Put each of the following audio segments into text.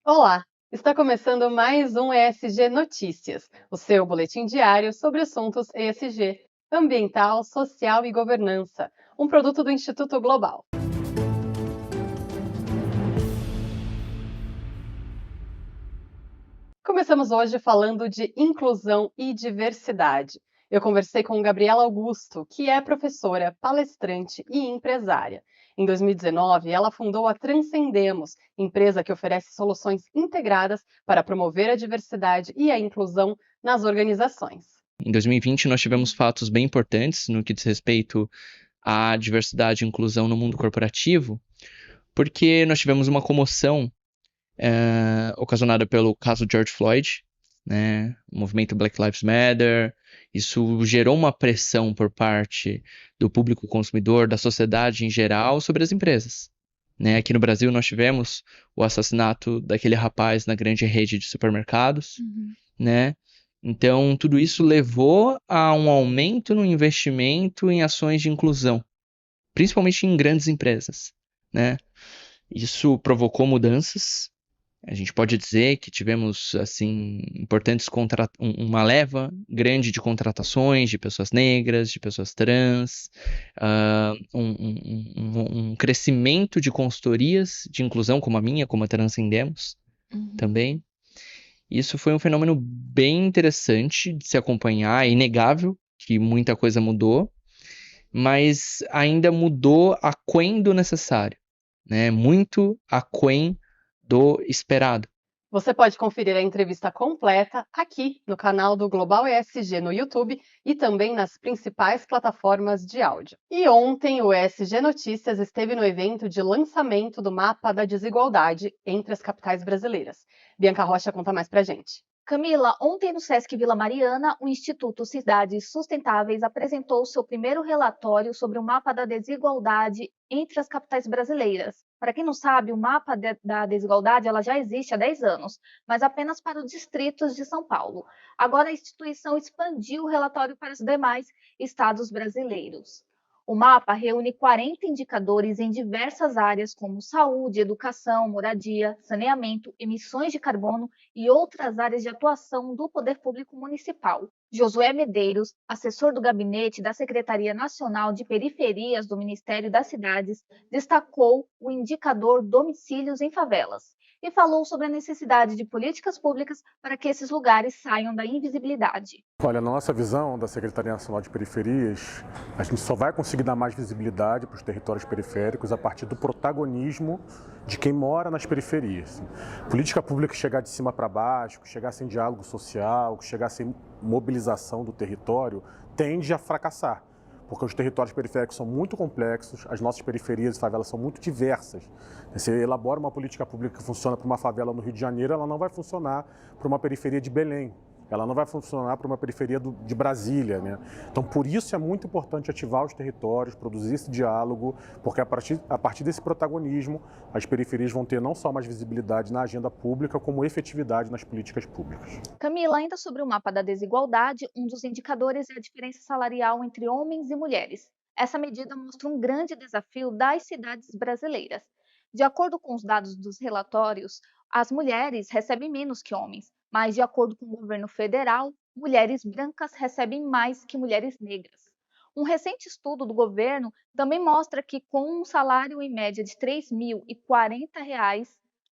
Olá! Está começando mais um ESG Notícias, o seu boletim diário sobre assuntos ESG, ambiental, social e governança, um produto do Instituto Global. Começamos hoje falando de inclusão e diversidade. Eu conversei com Gabriela Augusto, que é professora, palestrante e empresária. Em 2019, ela fundou a Transcendemos, empresa que oferece soluções integradas para promover a diversidade e a inclusão nas organizações. Em 2020, nós tivemos fatos bem importantes no que diz respeito à diversidade e inclusão no mundo corporativo, porque nós tivemos uma comoção ocasionada pelo caso George Floyd, né, o movimento Black Lives Matter. Isso gerou uma pressão por parte do público consumidor, da sociedade em geral, sobre as empresas. Né? Aqui no Brasil, nós tivemos o assassinato daquele rapaz na grande rede de supermercados, né? Então, tudo isso levou a um aumento no investimento em ações de inclusão, principalmente em grandes empresas, né? Isso provocou mudanças. A gente pode dizer que tivemos, assim, uma leva grande de contratações de pessoas negras, de pessoas trans, um crescimento de consultorias de inclusão como a minha, como a Transcendemos, também. Isso foi um fenômeno bem interessante de se acompanhar. É inegável que muita coisa mudou, mas ainda mudou aquém do necessário, né? Muito aquém do esperado. Você pode conferir a entrevista completa aqui no canal do Global ESG no YouTube e também nas principais plataformas de áudio. E ontem o ESG Notícias esteve no evento de lançamento do Mapa da Desigualdade entre as capitais brasileiras. Bianca Rocha conta mais pra gente. Camila, ontem no Sesc Vila Mariana, o Instituto Cidades Sustentáveis apresentou seu primeiro relatório sobre o mapa da desigualdade entre as capitais brasileiras. Para quem não sabe, o mapa da desigualdade ela já existe há 10 anos, mas apenas para os distritos de São Paulo. Agora a instituição expandiu o relatório para os demais estados brasileiros. O mapa reúne 40 indicadores em diversas áreas como saúde, educação, moradia, saneamento, emissões de carbono e outras áreas de atuação do poder público municipal. Josué Medeiros, assessor do gabinete da Secretaria Nacional de Periferias do Ministério das Cidades, destacou o indicador domicílios em favelas e falou sobre a necessidade de políticas públicas para que esses lugares saiam da invisibilidade. Olha, na nossa visão da Secretaria Nacional de Periferias, a gente só vai conseguir dar mais visibilidade para os territórios periféricos a partir do protagonismo de quem mora nas periferias. Política pública que chegar de cima para baixo, que chegar sem diálogo social, que chegar sem mobilização do território, tende a fracassar, porque os territórios periféricos são muito complexos, as nossas periferias e favelas são muito diversas. Você elabora uma política pública que funciona para uma favela no Rio de Janeiro, ela não vai funcionar para uma periferia de Belém. Ela não vai funcionar para uma periferia de Brasília, né? Então, por isso é muito importante ativar os territórios, produzir esse diálogo, porque a partir desse protagonismo, as periferias vão ter não só mais visibilidade na agenda pública, como efetividade nas políticas públicas. Camila, ainda sobre o mapa da desigualdade, um dos indicadores é a diferença salarial entre homens e mulheres. Essa medida mostra um grande desafio das cidades brasileiras. De acordo com os dados dos relatórios, as mulheres recebem menos que homens, mas, de acordo com o governo federal, mulheres brancas recebem mais que mulheres negras. Um recente estudo do governo também mostra que, com um salário em média de R$ 3.040,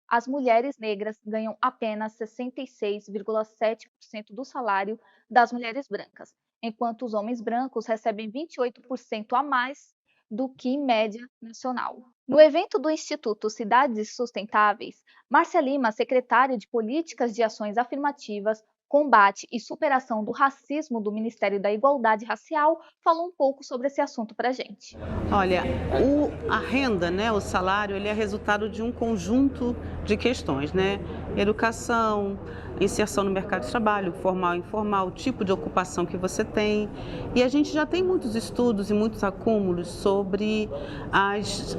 as mulheres negras ganham apenas 66,7% do salário das mulheres brancas, enquanto os homens brancos recebem 28% a mais do que em média nacional. No evento do Instituto Cidades Sustentáveis, Márcia Lima, secretária de Políticas de Ações Afirmativas, Combate e Superação do Racismo do Ministério da Igualdade Racial, falou um pouco sobre esse assunto para a gente. Olha, a renda, né, o salário, ele é resultado de um conjunto de questões, né? Educação, inserção no mercado de trabalho, formal e informal, tipo de ocupação que você tem. E a gente já tem muitos estudos e muitos acúmulos sobre as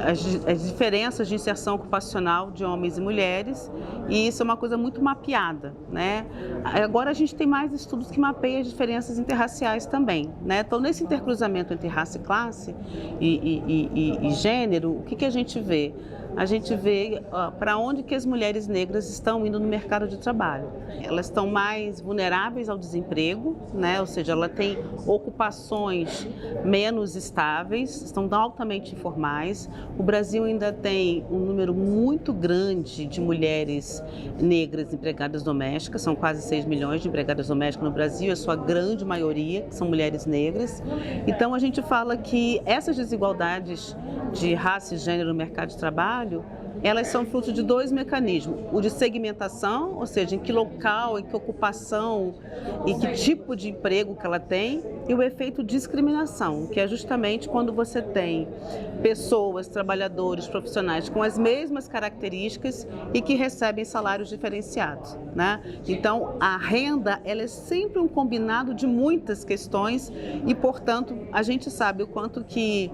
diferenças de inserção ocupacional de homens e mulheres, e isso é uma coisa muito mapeada, né? Agora a gente tem mais estudos que mapeiam as diferenças interraciais também, né? Então, nesse intercruzamento entre raça e classe e gênero, o que a gente vê? a gente vê para onde que as mulheres negras estão indo no mercado de trabalho. Elas estão mais vulneráveis ao desemprego, né? Ou seja, ela tem ocupações menos estáveis, estão altamente informais. O Brasil ainda tem um número muito grande de mulheres negras empregadas domésticas, são quase 6 milhões de empregadas domésticas no Brasil, a sua grande maioria são mulheres negras. Então a gente fala que essas desigualdades de raça e gênero no mercado de trabalho, elas são fruto de dois mecanismos, o de segmentação, ou seja, em que local, em que ocupação e que tipo de emprego que ela tem, e o efeito discriminação, que é justamente quando você tem pessoas, trabalhadores, profissionais com as mesmas características e que recebem salários diferenciados, né? Então, a renda, ela é sempre um combinado de muitas questões e, portanto, a gente sabe o quanto que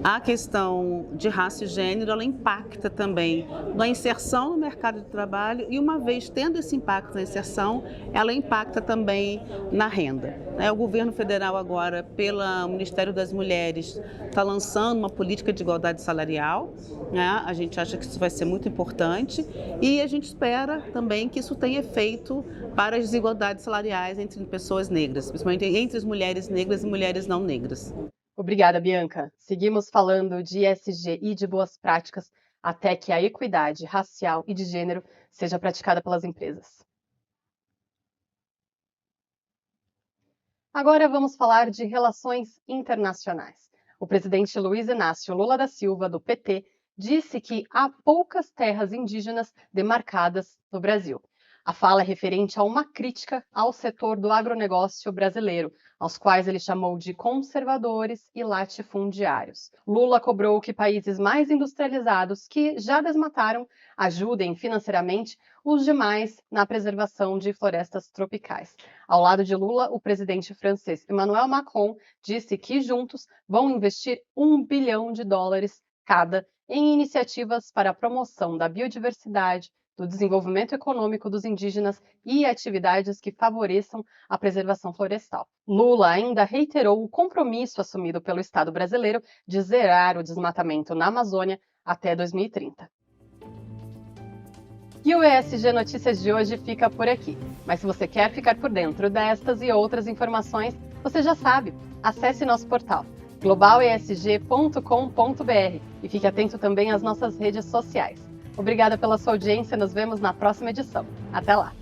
a questão de raça e gênero, ela impacta também na inserção no mercado de trabalho e, uma vez tendo esse impacto na inserção, ela impacta também na renda. O governo federal agora, pelo Ministério das Mulheres, está lançando uma política de igualdade salarial, né? A gente acha que isso vai ser muito importante e a gente espera também que isso tenha efeito para as desigualdades salariais entre pessoas negras, principalmente entre as mulheres negras e mulheres não negras. Obrigada, Bianca. Seguimos falando de ESG e de boas práticas até que a equidade racial e de gênero seja praticada pelas empresas. Agora vamos falar de relações internacionais. O presidente Luiz Inácio Lula da Silva, do PT, disse que há poucas terras indígenas demarcadas no Brasil. A fala é referente a uma crítica ao setor do agronegócio brasileiro, aos quais ele chamou de conservadores e latifundiários. Lula cobrou que países mais industrializados que já desmataram ajudem financeiramente os demais na preservação de florestas tropicais. Ao lado de Lula, o presidente francês Emmanuel Macron disse que juntos vão investir US$1 bilhão cada em iniciativas para a promoção da biodiversidade, do desenvolvimento econômico dos indígenas e atividades que favoreçam a preservação florestal. Lula ainda reiterou o compromisso assumido pelo Estado brasileiro de zerar o desmatamento na Amazônia até 2030. E o ESG Notícias de hoje fica por aqui. Mas se você quer ficar por dentro destas e outras informações, você já sabe, acesse nosso portal globalesg.com.br e fique atento também às nossas redes sociais. Obrigada pela sua audiência, nos vemos na próxima edição. Até lá!